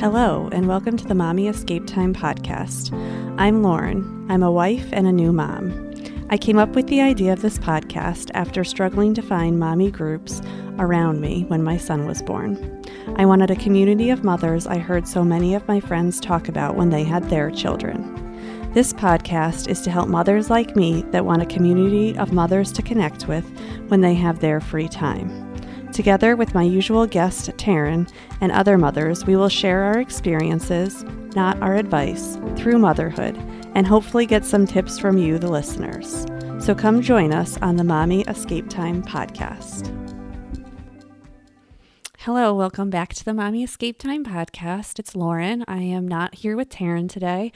Hello, and welcome to the Mommy Escape Time podcast. I'm Lauren. I'm a wife and a new mom. I came up with the idea of this podcast after struggling to find mommy groups around me when my son was born. I wanted a community of mothers I heard so many of my friends talk about when they had their children. This podcast is to help mothers like me that want a community of mothers to connect with when they have their free time. Together with my usual guest, Taryn, and other mothers, we will share our experiences, not our advice, through motherhood, and hopefully get some tips from you, the listeners. So come join us on the Mommy Escape Time podcast. Hello, welcome back to the Mommy Escape Time podcast. It's Lauren. I am not here with Taryn today.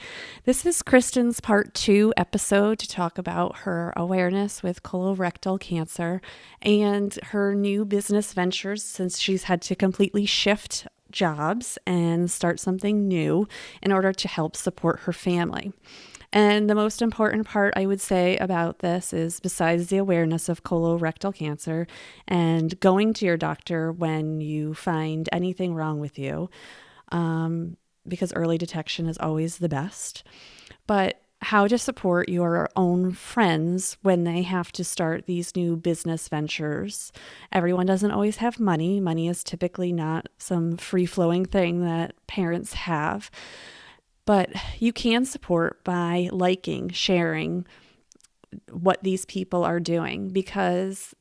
This is Kristen's part 2 episode to talk about her awareness with colorectal cancer and her new business ventures since she's had to completely shift jobs and start something new in order to help support her family. And the most important part I would say about this is, besides the awareness of colorectal cancer and going to your doctor when you find anything wrong with you, because early detection is always the best, but how to support your own friends when they have to start these new business ventures. Everyone doesn't always have money. Money is typically not some free-flowing thing that parents have. But you can support by liking, sharing what these people are doing, because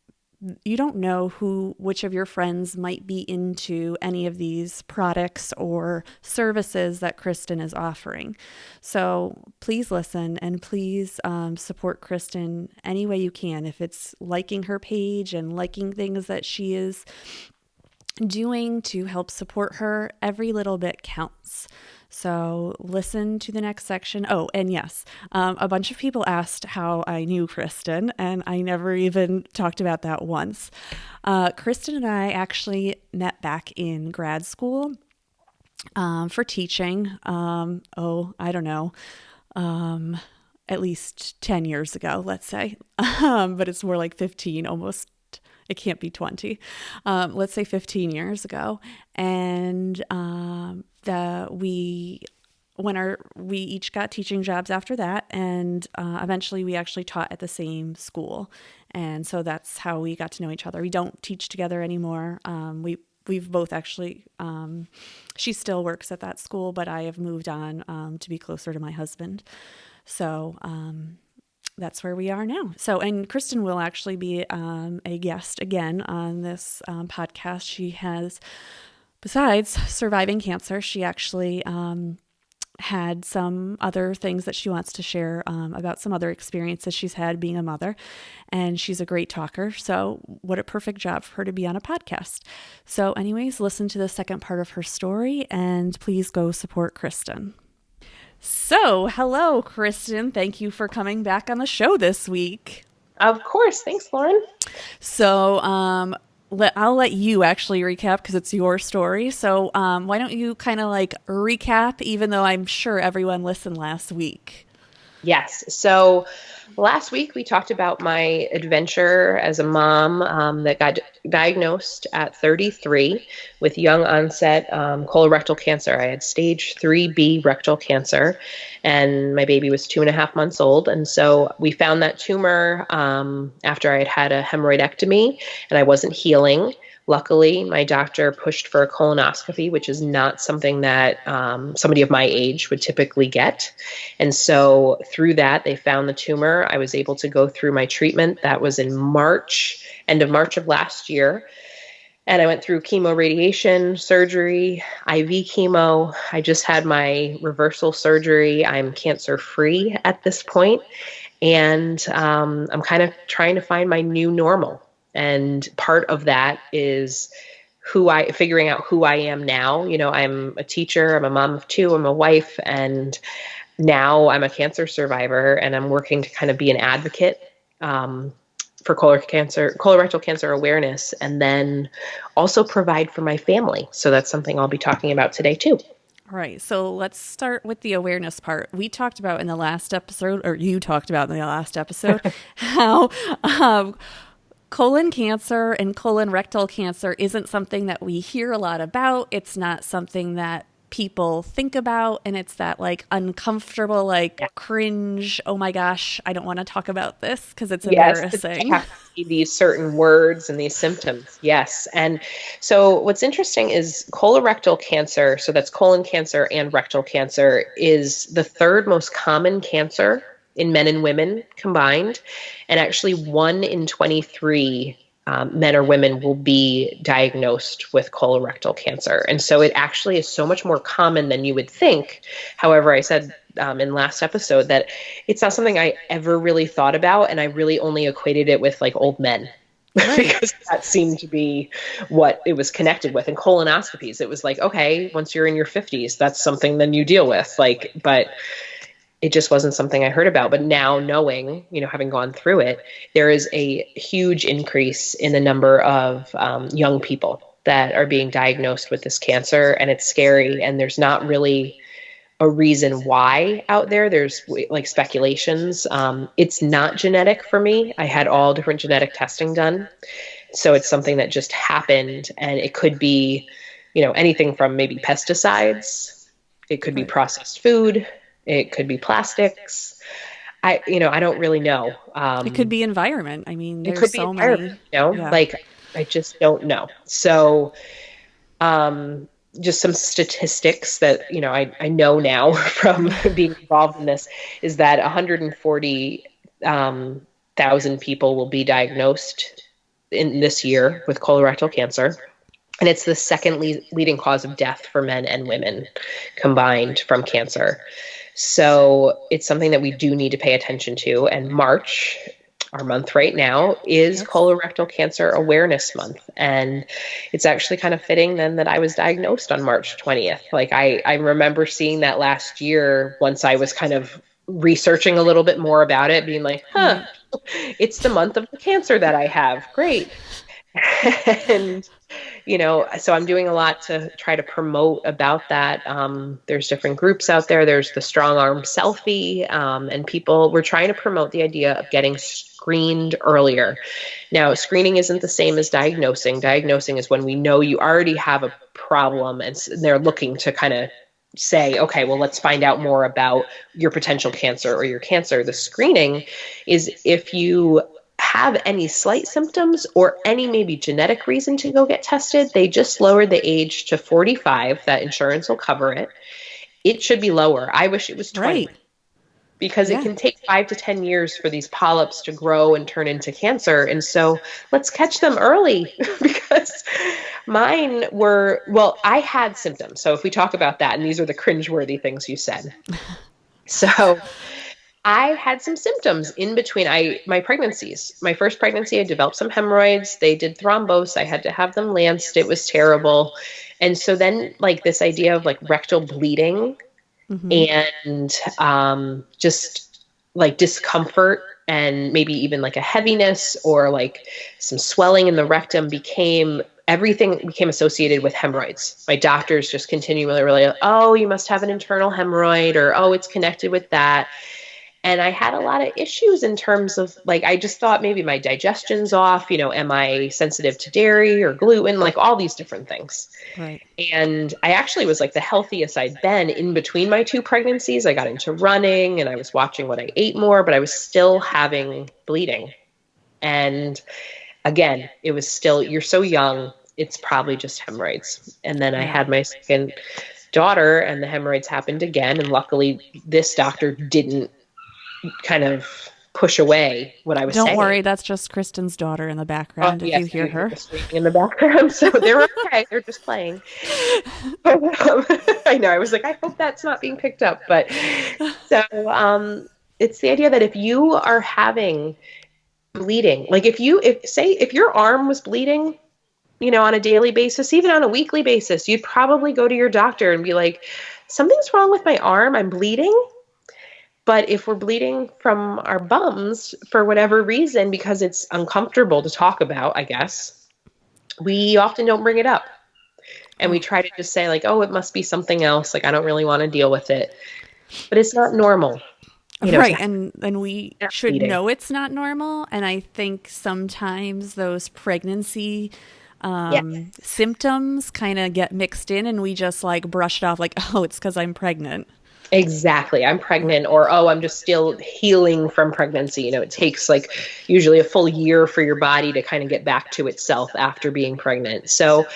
you don't know which of your friends might be into any of these products or services that Kristen is offering. So please listen and please support Kristen any way you can. If it's liking her page and liking things that she is doing to help support her, every little bit counts. So listen to the next section. Oh, and yes, a bunch of people asked how I knew Kristen, and I never even talked about that once. Kristen and I actually met back in grad school for teaching. I don't know, at least 10 years ago, let's say, but it's more like 15 almost. It can't be 20. Let's say 15 years ago. And we each got teaching jobs after that. And eventually we actually taught at the same school. And so that's how we got to know each other. We don't teach together anymore. We've both actually, she still works at that school, but I have moved on to be closer to my husband. So, that's where we are now. So, and Kristen will actually be a guest again on this podcast. She has, besides surviving cancer, she actually had some other things that she wants to share about some other experiences she's had being a mother. And she's a great talker. So what a perfect job for her to be on a podcast. So anyways, listen to the second part of her story and please go support Kristen. So, hello, Kristen. Thank you for coming back on the show this week. Of course. Thanks, Lauren. So, I'll let you actually recap because it's your story. So, why don't you kind of recap, even though I'm sure everyone listened last week? Yes. So last week we talked about my adventure as a mom that got diagnosed at 33 with young onset colorectal cancer. I had stage 3B rectal cancer and my baby was 2.5 months old. And so we found that tumor after I had had a hemorrhoidectomy and I wasn't healing. Luckily, my doctor pushed for a colonoscopy, which is not something that somebody of my age would typically get. And so through that, they found the tumor. I was able to go through my treatment. That was in March, end of March of last year. And I went through chemo, radiation, surgery, IV chemo. I just had my reversal surgery. I'm cancer-free at this point. And I'm kind of trying to find my new normal. And part of that is figuring out who I am now. You know, I'm a teacher, I'm a mom of 2, I'm a wife, and now I'm a cancer survivor, and I'm working to kind of be an advocate for colorectal cancer awareness, and then also provide for my family. So that's something I'll be talking about today too. All right. So let's start with the awareness part. We talked about in the last episode, or you talked about in the last episode, how colon cancer and colorectal cancer isn't something that we hear a lot about. It's not something that people think about, and it's that like uncomfortable, like Yeah. cringe, oh my gosh, I don't want to talk about this because it's Yes, to embarrassing. have to see these certain words and these symptoms. Yes. And so what's interesting is colorectal cancer, so that's colon cancer and rectal cancer, is the third most common cancer in men and women combined. And actually, 1 in 23 men or women will be diagnosed with colorectal cancer. And so it actually is so much more common than you would think. However, I said in last episode that it's not something I ever really thought about, and I really only equated it with like old men. Right. Because that seemed to be what it was connected with. And colonoscopies, it was like, okay, once you're in your 50s, that's something then you deal with. Like, but it just wasn't something I heard about. But now knowing, having gone through it, there is a huge increase in the number of young people that are being diagnosed with this cancer. And it's scary. And there's not really a reason why out there. There's like speculations. It's not genetic for me. I had all different genetic testing done. So it's something that just happened. And it could be, anything from maybe pesticides. It could be Right. processed food. It could be plastics. I don't really know. It could be environment. I mean, It there's could be so environment, many. Yeah. like I just don't know. So, um, just some statistics that, I know now from being involved in this is that 140 thousand people will be diagnosed in this year with colorectal cancer. And it's the second leading cause of death for men and women combined from cancer. So it's something that we do need to pay attention to. And March, our month right now, is Yes. Colorectal Cancer Awareness Month. And it's actually kind of fitting then that I was diagnosed on March 20th. Like I remember seeing that last year once I was kind of researching a little bit more about it, being like, Right. it's the month of the cancer that I have. Great. And so I'm doing a lot to try to promote about that. There's different groups out there. There's the Strong Arm Selfie, and we're trying to promote the idea of getting screened earlier. Now, screening isn't the same as diagnosing. Diagnosing is when we know you already have a problem, and they're looking to kind of say, okay, well, let's find out more about your potential cancer or your cancer. The screening is if you have any slight symptoms or any maybe genetic reason to go get tested. They just lowered the age to 45. That insurance will cover it. It should be lower. I wish it was 20 Right. because it Yeah. can take 5 to 10 years for these polyps to grow and turn into cancer. And so let's catch them early because mine were, well, I had symptoms. So if we talk about that, and these are the cringeworthy things you said. So I had some symptoms in between my pregnancies. My first pregnancy, I developed some hemorrhoids. They did thrombose. I had to have them lanced. It was terrible. And so then like this idea of like rectal bleeding Hmm. and just like discomfort and maybe even like a heaviness or like some swelling in the rectum everything became associated with hemorrhoids. My doctors just continually were like, oh, you must have an internal hemorrhoid, or oh, it's connected with that. And I had a lot of issues in terms of like, I just thought maybe my digestion's off, am I sensitive to dairy or gluten, like all these different things. Right. And I actually was like the healthiest I'd been in between my two pregnancies. I got into running and I was watching what I ate more, but I was still having bleeding. And again, it was still, you're so young, it's probably just hemorrhoids. And then I Yeah. had my second daughter and the hemorrhoids happened again. And luckily, this doctor didn't kind of push away what I was Don't saying. worry, that's just Kristen's daughter in the Oh, background if you yes, hear you hear her. the screaming in the background. So they're okay. They're just playing. I know. I was like, I hope that's not being picked up. But so it's the idea that if you are having bleeding, like if your arm was bleeding, on a daily basis, even on a weekly basis, you'd probably go to your doctor and be like, something's wrong with my arm. I'm bleeding. But if we're bleeding from our bums for whatever reason, because it's uncomfortable to talk about, I guess, we often don't bring it up. And we Oh, try to just say, like, oh, it must be something else. Like, I don't really want to deal with it. But it's not normal, to right. have And we that should bleeding. know it's not normal. And I think sometimes those pregnancy Yeah. symptoms kind of get mixed in and we just like brush it off like, oh, it's because I'm pregnant. Exactly. I'm Right. pregnant, or oh, I'm just still healing from pregnancy. It takes like usually a full year for your body to kind of get back to itself after being pregnant. So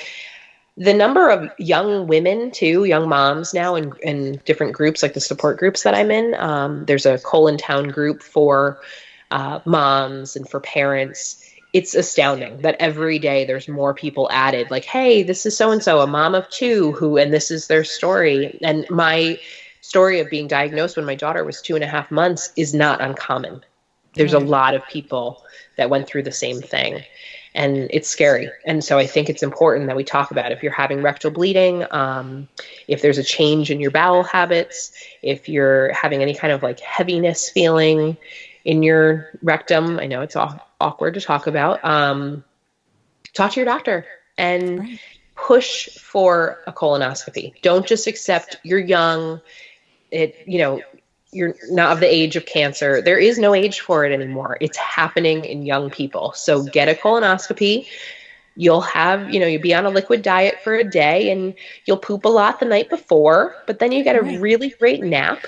the number of young women too, young moms now in different groups, like the support groups that I'm in. There's a Colon Town group for moms and for parents. It's astounding that every day there's more people added. Like, hey, this is so and so, a mom of two, and this is their story. And my story of being diagnosed when my daughter was 2.5 months is not uncommon. There's a Right. lot of people that went through the same thing, and it's scary. And so I think it's important that we talk about if you're having rectal bleeding, if there's a change in your bowel habits, if you're having any kind of like heaviness feeling in your rectum. I know it's awkward to talk about. Talk to your doctor and Right. push for a colonoscopy. Don't just accept you're young. You're not of the age of cancer. There is no age for it anymore. It's happening in young people. So get a colonoscopy. You'll be on a liquid diet for a day and you'll poop a lot the night before, but then you get a Right. really great nap.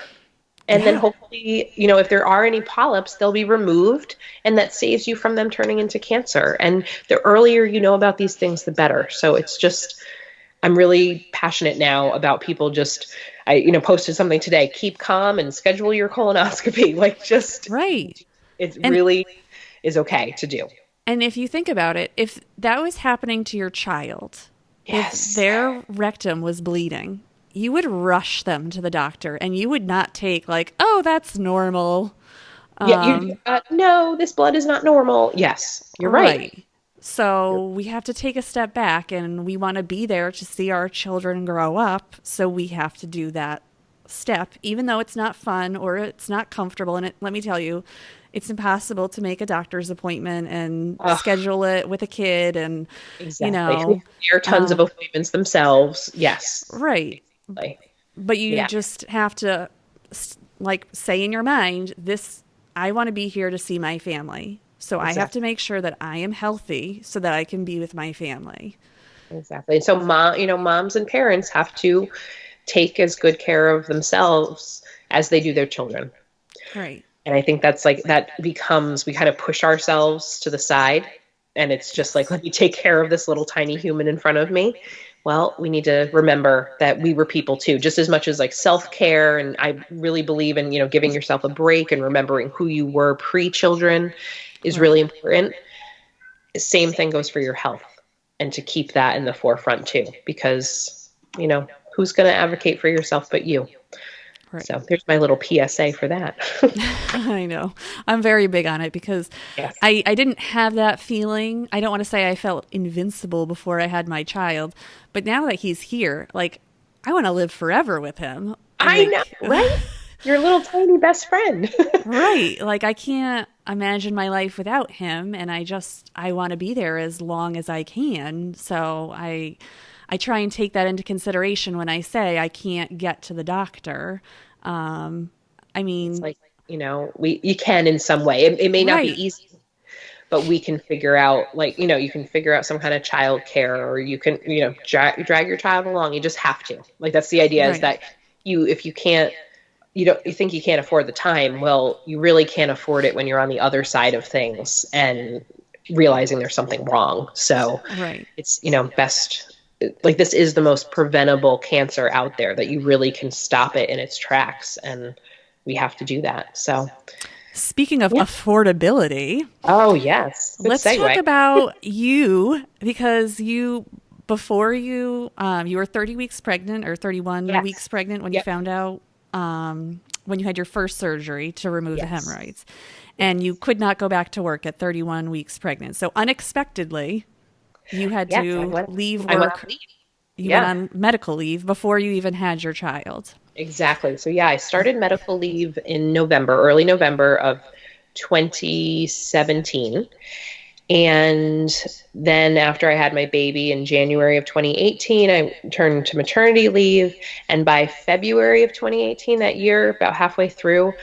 And then Yeah. hopefully, if there are any polyps, they'll be removed and that saves you from them turning into cancer. And the earlier you know about these things, the better. So it's just, I'm really passionate now about people I posted something today, keep calm and schedule your colonoscopy. Like Right. it And really is okay to do. and if you think about it, if that was happening to your child, if Yes. their rectum was bleeding, you would rush them to the doctor and you would not take like, "Oh, that's normal." Yeah. No, this blood is not normal. Yes, you're right. Right. So we have to take a step back and we want to be there to see our children grow up. So we have to do that step, even though it's not fun or it's not comfortable. And let me tell you, it's impossible to make a doctor's appointment and Ugh, schedule it with a kid. And, you exactly. know, There are tons of appointments themselves. Yes. right. Exactly. But you Yeah. just have to, like, say in your mind, I want to be here to see my family. So I have Exactly. to make sure that I am healthy so that I can be with my family. Exactly. And so moms and parents have to take as good care of themselves as they do their children. Right. And I think that's like that becomes we kind of push ourselves to the side and it's just like Yes. let me take care of this little tiny human in front of me. Well, we need to remember that we were people too, just as much as like self-care, and I really believe in, giving yourself a break and remembering who you were pre-children is Right. really important. Same thing goes for your health, and to keep that in the forefront too, because who's going to advocate for yourself but you. Right. So there's my little PSA for that. I know. I'm very big on it because Yes. I didn't have that feeling. I don't want to say I felt invincible before I had my child, but now that he's here, like, I want to live forever with him. I know, Like, right? Your little tiny best friend. right. Like, I can't imagine my life without him. And I want to be there as long as I can. So I try and take that into consideration when I say I can't get to the doctor. Um, I It's mean, like, you can in some way. It may not be right, easy, but we can figure out, like, you can figure out some kind of child care, or you can, drag your child along. You just have to. Like, that's the idea, is right, that if you can't, you think you can't afford the time. Well, you really can't afford it when you're on the other side of things and realizing there's something wrong. So right. it's, best, like, this is the most preventable cancer out there, that you really can stop it in its tracks, and we have to do that. So Speaking of yeah. affordability, Oh yes, good let's talk segue. about you because before you were 30 weeks pregnant or 31 weeks Yes. pregnant when you Yep. found out when you had your first surgery to remove the Yes. hemorrhoids, and you Yes. could not go back to work at 31 weeks pregnant. So unexpectedly, you had Yes. I to went. leave I went on work. leave. You went Yeah. on medical leave before you even had your child. Exactly. So yeah, I started medical leave in November, early November of 2017. And then after I had my baby in January of 2018, I turned to maternity leave. And by February of 2018, that year, about halfway through,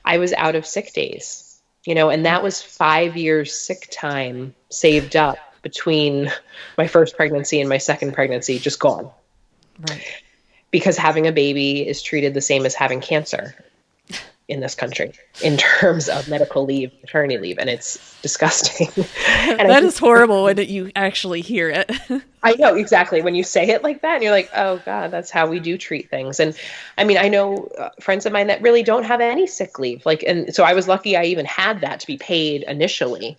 I was out of sick days, and that was 5 years sick time saved up between my first pregnancy and my second pregnancy just gone. Right. Because having a baby is treated the same as having cancer in this country in terms of medical leave, maternity leave, and it's disgusting. And I That think is horrible when you actually hear it. I know exactly when you say it like that, and you're like, oh God, that's how we do treat things. And I mean, I know friends of mine that really don't have any sick leave. Like, and so I was lucky I even had that to be paid initially.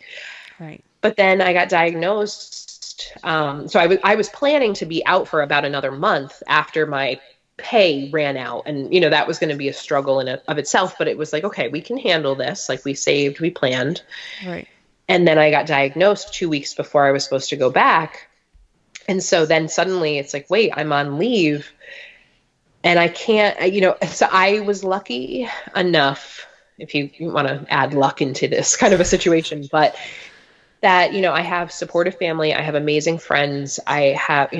Right. But then I got diagnosed. So I was planning to be out for about another month after my pay ran out, and that was going to be a struggle of itself. But it was like, okay, we can handle this. Like we saved, we planned, Right. and then I got diagnosed 2 weeks before I was supposed to go back. And so then suddenly it's like, wait, I'm on leave and I can't, so I was lucky enough, if you want to add luck into this kind of a situation, but that, I have supportive family. I have amazing friends. I have,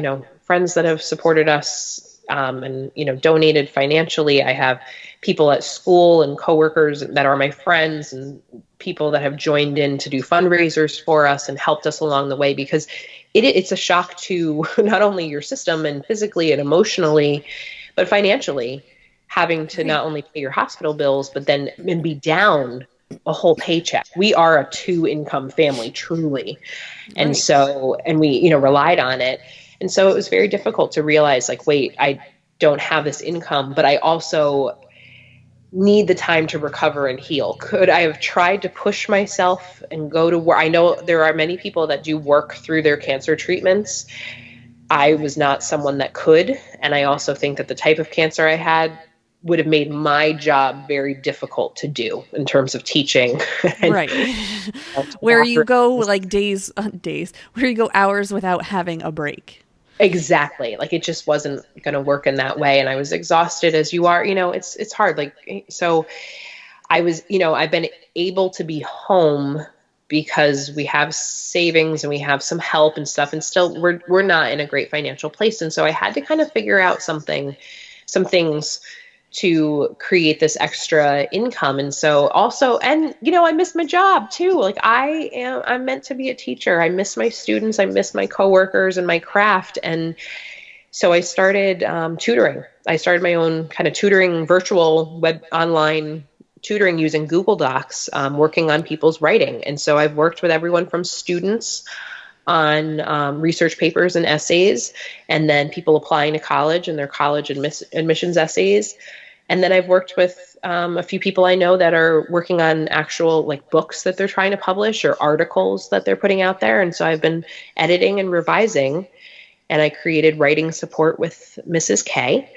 friends that have supported us and, donated financially. I have people at school and coworkers that are my friends and people that have joined in to do fundraisers for us and helped us along the way, because it's a shock to not only your system and physically and emotionally, but financially, having to not only pay your hospital bills, but then and be down a whole paycheck. We are a 2-income family, truly. And Right. so, and we, relied on it. And so it was very difficult to realize, like, wait, I don't have this income, but I also need the time to recover and heal. Could I have tried to push myself and go to work? I know there are many people that do work through their cancer treatments. I was not someone that could. And I also think that the type of cancer I had would have made my job very difficult to do in terms of teaching. And Right. to the Where you doctor. go like days, where you go hours without having a break. Exactly. Like it just wasn't going to work in that way. And I was exhausted as you are, it's hard. Like, so I was, I've been able to be home because we have savings and we have some help and stuff. And still we're not in a great financial place. And so I had to kind of figure out some things to create this extra income. And so also, and I miss my job too. Like I'm meant to be a teacher. I miss my students. I miss my coworkers and my craft. And so I started tutoring. I started my own kind of tutoring, virtual web online tutoring using Google Docs, working on people's writing. And so I've worked with everyone from students on research papers and essays, and then people applying to college and their college admissions essays. And then I've worked with a few people I know that are working on actual like books that they're trying to publish or articles that they're putting out there. And so I've been editing and revising, and I created writing support with Mrs. K.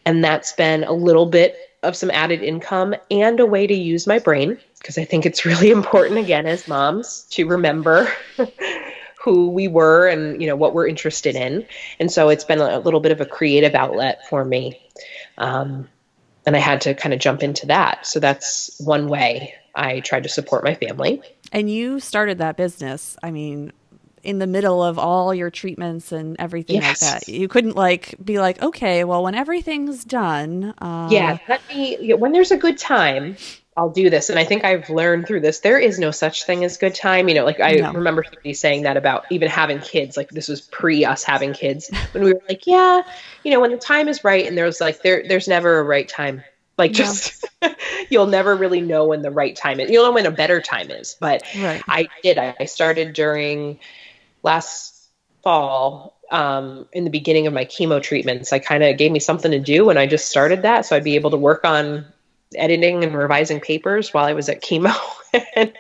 And that's been a little bit of some added income and a way to use my brain, because I think it's really important, again, as moms, to remember who we were and, what we're interested in. And so it's been a little bit of a creative outlet for me. And I had to kind of jump into that. So that's one way I tried to support my family. And you started that business, I mean, in the middle of all your treatments and everything like that. Yes. You couldn't like be like, okay, well, when everything's done, Yeah, when there's a good time, I'll do this. And I think I've learned through this, there is no such thing as good time. Like I no. remember somebody saying that about even having kids, like this was pre us having kids, when we were like, yeah, when the time is right. And there's like, there's never a right time. Like No. just, you'll never really know when the right time is. You'll know when a better time is. But Right. I started during last fall, in the beginning of my chemo treatments. I kind of gave me something to do, and I just started that so I'd be able to work on editing and revising papers while I was at chemo. And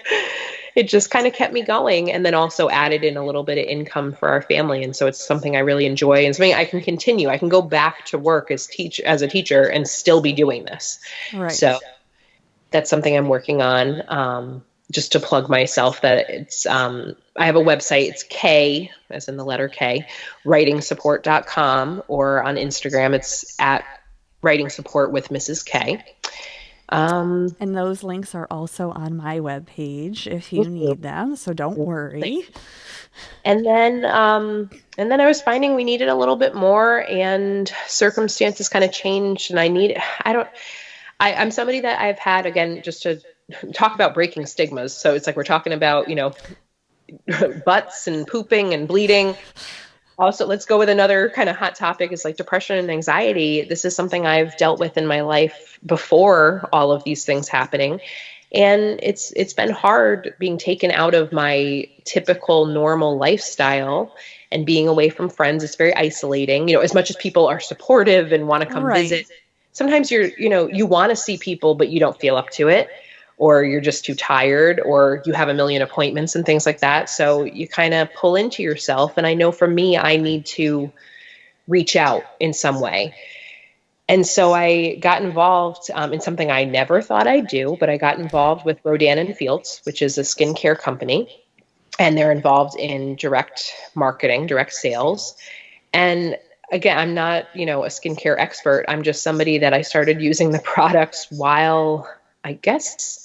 it just kind of kept me going, and then also added in a little bit of income for our family. And so it's something I really enjoy and something I can continue. I can go back to work as a teacher and still be doing this. Right. So that's something I'm working on. Just to plug myself, that it's I have a website. It's K, as in the letter K, writingsupport.com, or on Instagram it's at writing support with Mrs. K. And those links are also on my webpage if you need them, so don't worry. And then I was finding we needed a little bit more, and circumstances kind of changed, and I'm somebody that I've had, again, just to talk about breaking stigmas. So it's like we're talking about, butts and pooping and bleeding. Also, let's go with another kind of hot topic is like depression and anxiety. This is something I've dealt with in my life before all of these things happening. And it's been hard being taken out of my typical normal lifestyle and being away from friends. It's very isolating. As much as people are supportive and want to come Right. visit, sometimes you want to see people, but you don't feel up to it, or you're just too tired, or you have a million appointments and things like that. So you kind of pull into yourself. And I know for me, I need to reach out in some way. And so I got involved in something I never thought I'd do, but I got involved with Rodan and Fields, which is a skincare company. And they're involved in direct marketing, direct sales. And again, I'm not, a skincare expert. I'm just somebody that I started using the products while, I guess,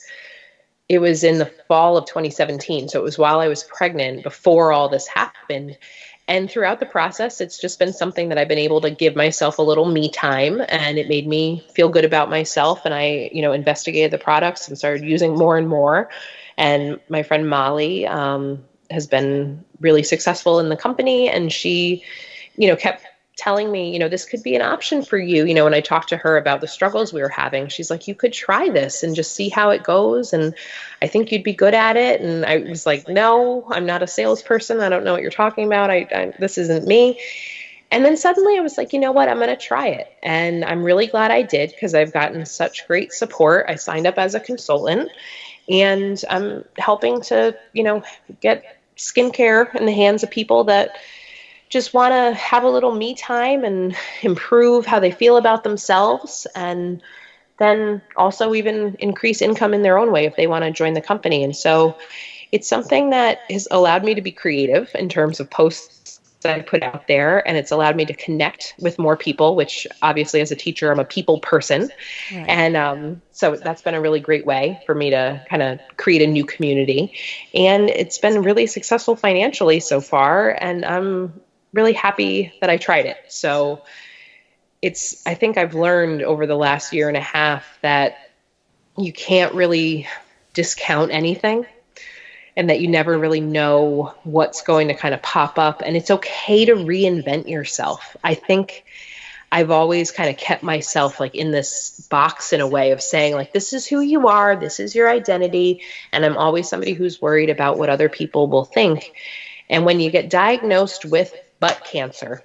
it was in the fall of 2017. So it was while I was pregnant before all this happened. And throughout the process, it's just been something that I've been able to give myself a little me time, and it made me feel good about myself. And I, investigated the products and started using more and more. And my friend Molly has been really successful in the company, and she, kept telling me, this could be an option for you. When I talked to her about the struggles we were having, she's like, you could try this and just see how it goes. And I think you'd be good at it. And I was like, no, I'm not a salesperson. I don't know what you're talking about. This isn't me. And then suddenly I was like, you know what? I'm going to try it. And I'm really glad I did, because I've gotten such great support. I signed up as a consultant, and I'm helping to, get skincare in the hands of people that just want to have a little me time and improve how they feel about themselves, and then also even increase income in their own way if they want to join the company. And so it's something that has allowed me to be creative in terms of posts that I put out there, and it's allowed me to connect with more people, which obviously as a teacher, I'm a people person. Right. And so that's been a really great way for me to kind of create a new community. And it's been really successful financially so far, and I'm really happy that I tried it. So I think I've learned over the last year and a half that you can't really discount anything, and that you never really know what's going to kind of pop up. And it's okay to reinvent yourself. I think I've always kind of kept myself like in this box in a way of saying like, this is who you are, this is your identity. And I'm always somebody who's worried about what other people will think. And when you get diagnosed with butt cancer,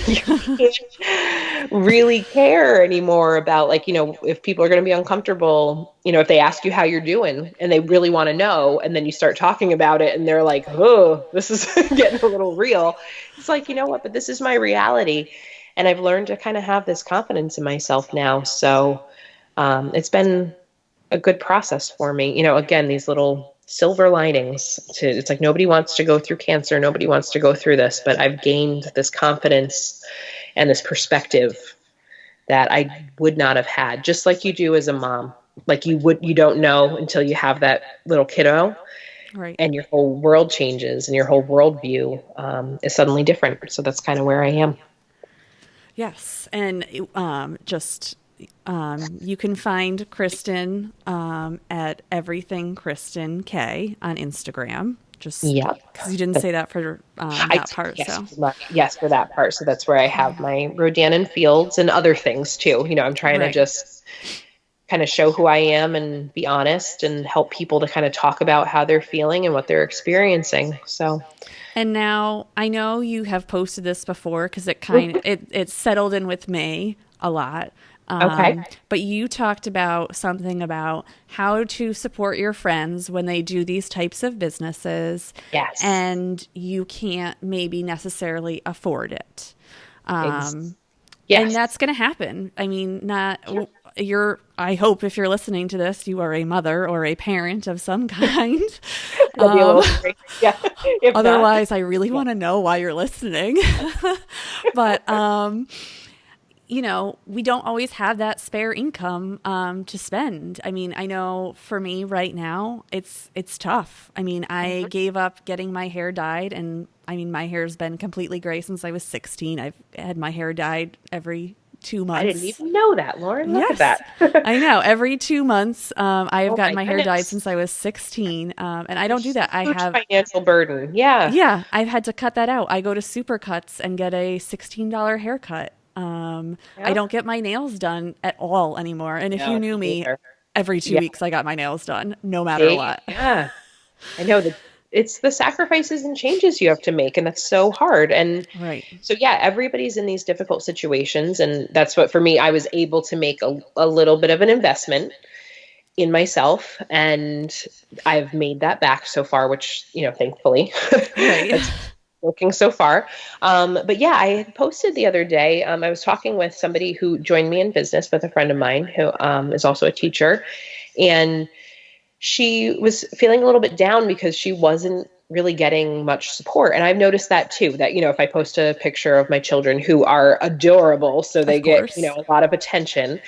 you can't really care anymore about like, if people are going to be uncomfortable, if they ask you how you're doing and they really want to know, and then you start talking about it and they're like, oh, this is getting a little real. It's like, you know what, but this is my reality. And I've learned to kind of have this confidence in myself now. So it's been a good process for me. Again, these little silver linings it's like nobody wants to go through cancer. Nobody wants to go through this, but I've gained this confidence and this perspective that I would not have had, just like you do as a mom. Like you don't know until you have that little kiddo, Right. and your whole world changes and your whole worldview is suddenly different. So that's kind of where I am. Yes. And you can find Kristen at Everything Kristen K on Instagram. Just Yeah. because you didn't say that for that part. Yes, So, yes, for that part. So that's where I have my Rodan and Fields and other things too. I'm trying to right. just kind of show who I am and be honest and help people to kind of talk about how they're feeling and what they're experiencing. So, And now I know you have posted this before because it settled in with me a lot. okay. But you talked about something about how to support your friends when they do these types of businesses, Yes. and you can't maybe necessarily afford it. Ex- And yes. that's going to happen. I mean, not I hope if you're listening to this, you are a mother or a parent of some kind. That'd be a little crazy. Yeah. If not, Otherwise, I really yeah. want to know why you're listening. But, we don't always have that spare income to spend. I mean, I know for me right now, it's tough. I mean, I gave up getting my hair dyed, and I mean, my hair's been completely gray since I was 16. I've had my hair dyed every 2 I didn't months. even know that, Lauren. Look at Yes, that. I know. Every 2 months, I have Oh gotten my my hair dyed goodness. since I was 16. And I don't do that. I Huge have, financial burden. Yeah. yeah, I've had to cut that out. I go to Supercuts and get a $16 haircut. I Yeah. don't get my nails done at all anymore. And if you No, knew me me, neither. every two Yeah. weeks I got my nails done, no matter See? what. Yeah. I know that it's the sacrifices and changes you have to make, and that's so hard. And Right. so, yeah, everybody's in these difficult situations. And that's what, for me, I was able to make a little bit of an investment in myself. And I've made that back so far, which, thankfully, Right. that's working so far. But yeah, I had posted the other day. I was talking with somebody who joined me in business with a friend of mine who is also a teacher. And she was feeling a little bit down because she wasn't really getting much support. And I've noticed that too, that, if I post a picture of my children who are adorable, so they Of get, course. a lot of attention.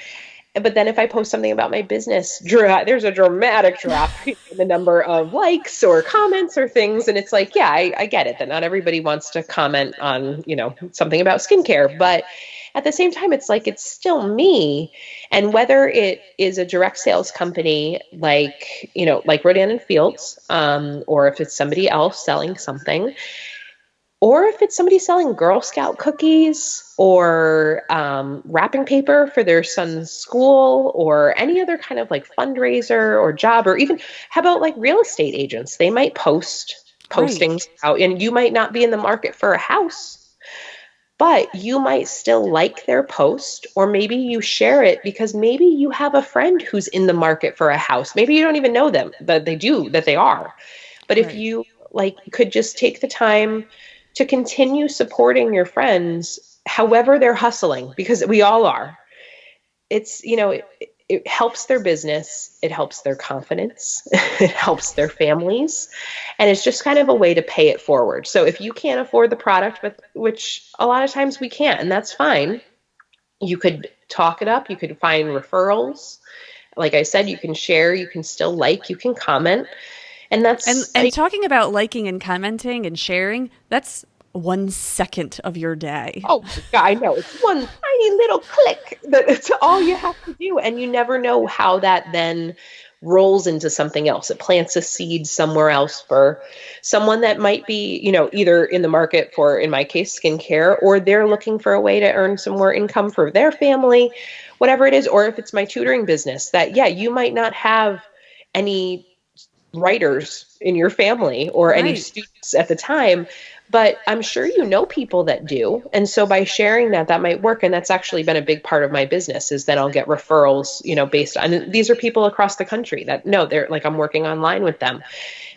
But then if I post something about my business, there's a dramatic drop in the number of likes or comments or things. And it's like, yeah, I get it that not everybody wants to comment on, something about skincare. But at the same time, it's like, it's still me. And whether it is a direct sales company like Rodan and Fields, or if it's somebody else selling something, or if it's somebody selling Girl Scout cookies or wrapping paper for their son's school or any other kind of like fundraiser or job, or even how about like real estate agents? They might post Right. postings out, and you might not be in the market for a house, but you might still like their post, or maybe you share it because maybe you have a friend who's in the market for a house. Maybe you don't even know them, but they are. But if Right. you could just take the time to continue supporting your friends, however they're hustling, because we all are, it's, it helps their business, it helps their confidence, it helps their families, and it's just kind of a way to pay it forward. So if you can't afford the product, with which a lot of times we can't, and that's fine, you could talk it up, you could find referrals. Like I said, you can share, you can still you can comment, and And that's and talking about liking and commenting and sharing, that's 1 second of your day. oh my God, I know. It's one tiny little click that it's all you have to do. And you never know how that then rolls into something else. It plants a seed somewhere else for someone that might be, either in the market for, in my case, skincare, or they're looking for a way to earn some more income for their family, whatever it is. Or if it's my tutoring business, that, yeah, you might not have any writers in your family or any Right. students at the time, but I'm sure you know people that do. And so by sharing that, that might work. And that's actually been a big part of my business, is that I'll get referrals, based on, and these are people across the country that know, they're like, I'm working online with them.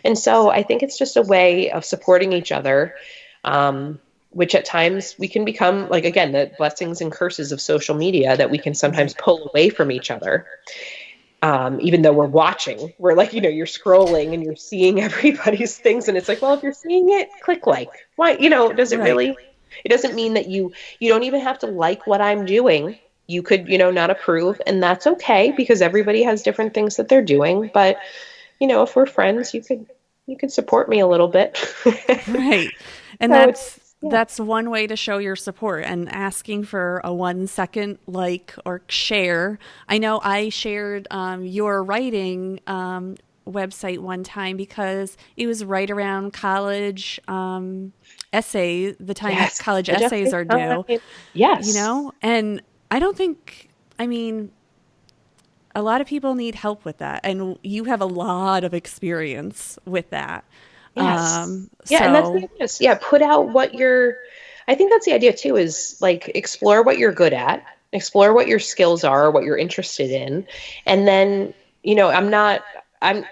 And so I think it's just a way of supporting each other. Which at times we can become, like, again, the blessings and curses of social media, that we can sometimes Right. pull away from each other. Even though we're watching, we're like, you're scrolling and you're seeing everybody's things. And it's like, well, if you're seeing it, click like. Why, does it Right. really? It doesn't mean that you don't even have to like what I'm doing. You could, not approve, and that's okay, because everybody has different things that they're doing. But, if we're friends, you could support me a little bit. Right. And So it's, yeah. that's one way to show your support, and asking for a 1 second like or share. I know I shared your writing website one time because it was right around college essay, the time that Yes. college College essays essay are time. due, Yes. and I don't think, I mean, a lot of people need help with that, and you have a lot of experience with that. Yes. Yeah, and that's the So idea. Yeah, put out what you're, I think that's the idea too, is like, explore what you're good at, explore what your skills are, what you're interested in. And then, I'm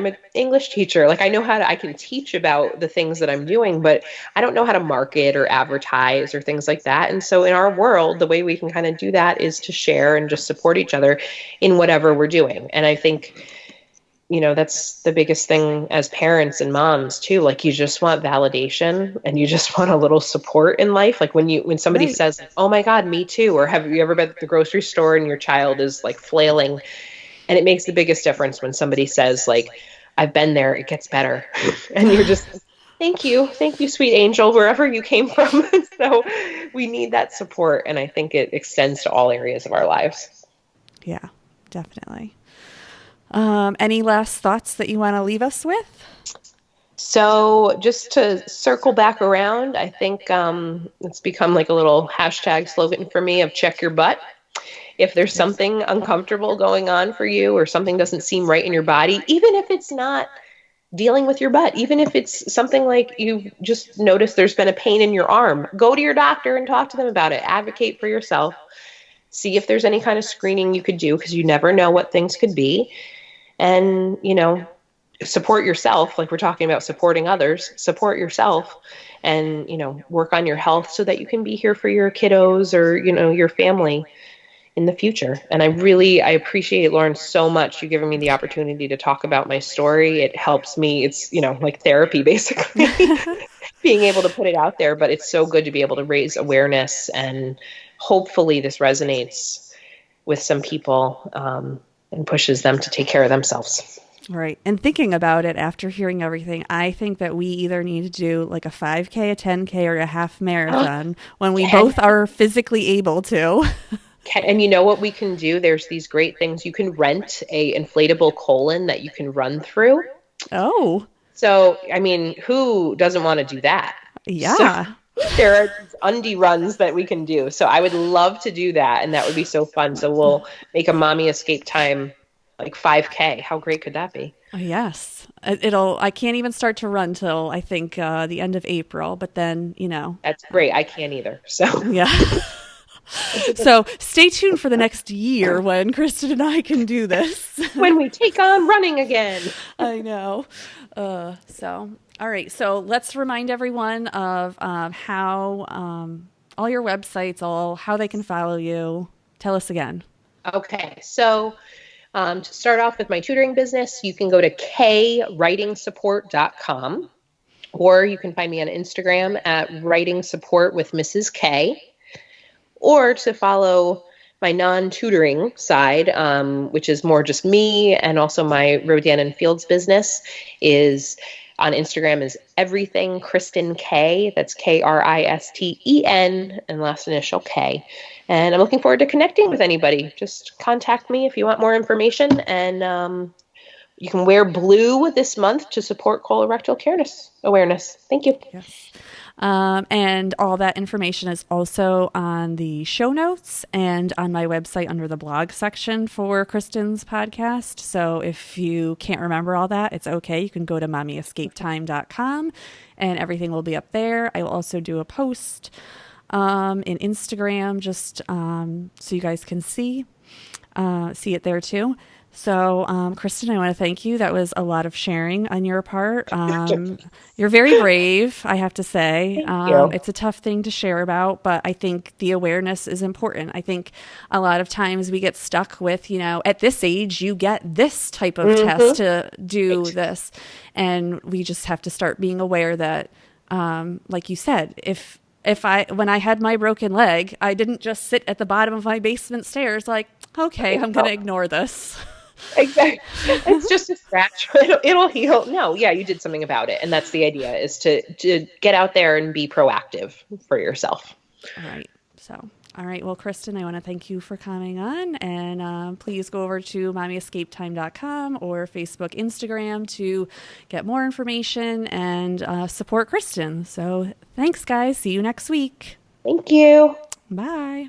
an English teacher. Like, I know I can teach about the things that I'm doing, but I don't know how to market or advertise or things like that. And so in our world, the way we can kind of do that is to share and just support each other in whatever we're doing. And I think, that's the biggest thing as parents and moms too. Like, you just want validation, and you just want a little support in life. Like, when somebody right. says, "Oh my God, me too," or "Have you ever been at the grocery store and your child is like flailing?" And it makes the biggest difference when somebody says, like, "I've been there, it gets better." And you're just, Thank you. Thank you, sweet angel, wherever you came from. So we need that support, and I think it extends to all areas of our lives. Yeah, definitely. Any last thoughts that you want to leave us with? So just to circle back around, I think it's become like a little hashtag slogan for me of check your butt. If there's Yes. something uncomfortable going on for you or something doesn't seem right in your body, even if it's not dealing with your butt, even if it's something like you just noticed there's been a pain in your arm, go to your doctor and talk to them about it. Advocate for yourself. See if there's any kind of screening you could do because you never know what things could be. And, support yourself. Like we're talking about supporting others, support yourself and, work on your health so that you can be here for your kiddos or, your family in the future. And I appreciate Lauren so much. You giving me the opportunity to talk about my story. It helps me. It's, like therapy basically, being able to put it out there, but it's so good to be able to raise awareness and hopefully this resonates with some people and pushes them to take care of themselves. Right. And thinking about it after hearing everything, I think that we either need to do like a 5K, a 10K, or a half marathon when we 10. both are physically able to. And you know what we can do? There's these great things. You can rent a inflatable colon that you can run through. Oh, So, I mean, who doesn't want to do that? So yeah. there are these undie runs that we can do. So I would love to do that, and that would be so fun. So we'll make a mommy escape time like 5K. How great could that be? Oh, yes. I can't even start to run till I think the end of April, but then, That's great. I can't either. So yeah. So stay tuned for the next year when Kristen and I can do this. when we take on running again. I know. All right. So let's remind everyone of how all your websites, how they can follow you. Tell us again. Okay. So to start off with my tutoring business, you can go to kwritingsupport.com, or you can find me on Instagram at writing support with Mrs. K, or to follow my non-tutoring side, which is more just me and also my Rodan and Fields business, is on Instagram is everything Kristen K. That's Kristen and last initial K. And I'm looking forward to connecting with anybody. Just contact me if you want more information. And you can wear blue this month to support colorectal awareness. Thank you. Yes. And all that information is also on the show notes and on my website under the blog section for Kristen's podcast. So if you can't remember all that, it's okay. You can go to mommyescapetime.com and everything will be up there. I will also do a post in Instagram just so you guys can see it there too. So, Kristen, I want to thank you. That was a lot of sharing on your part. You're very brave, I have to say. Thank you. It's a tough thing to share about, but I think the awareness is important. I think a lot of times we get stuck with, at this age, you get this type of test to do this. And we just have to start being aware that, like you said, when I had my broken leg, I didn't just sit at the bottom of my basement stairs like, okay, I'm going to ignore this. Exactly. It's just a scratch. It'll heal. No, yeah, you did something about it. And that's the idea, is to get out there and be proactive for yourself. All right. Well, Kristen, I want to thank you for coming on. And please go over to mommyescapetime.com or Facebook, Instagram to get more information and support Kristen. So thanks, guys. See you next week. Thank you. Bye.